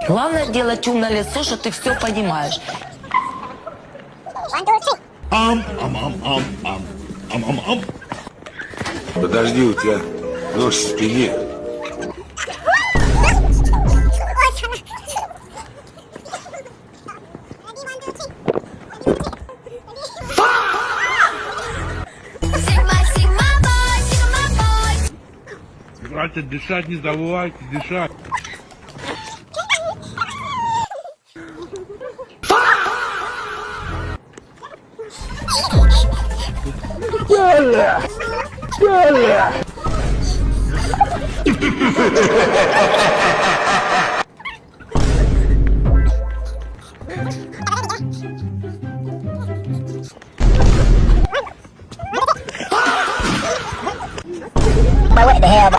Главное делать умное лицо, что ты все понимаешь. Подожди, у тебя нож в спине. Братья, дышать не забывайте, дышать. What the hell?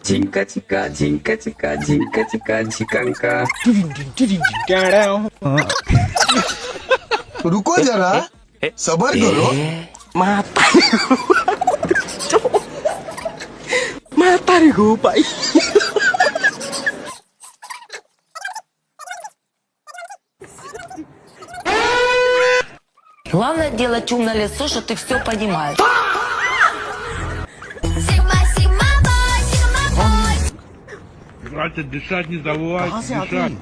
Cinka cika cikanka. रुको जरा सबर करो Mata. Mata gue, Pak. Главное делать умное лицо, что ты все понимаешь. Братья, дышать не забывайте, дышать.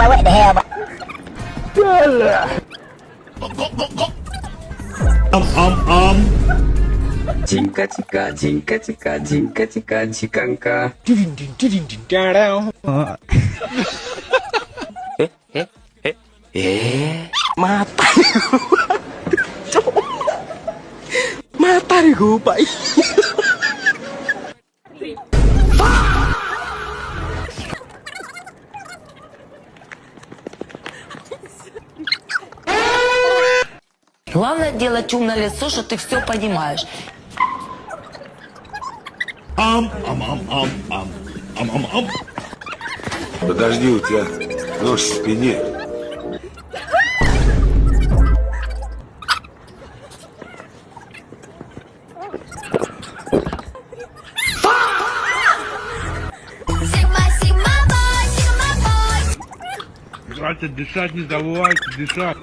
What the hell? Cinka cika cikanka. Mata. Mata gue, Pak. Главное делать умное лицо, что ты все понимаешь. Подожди, у тебя нож в спине. Братья, дышать не забывайте, дышать.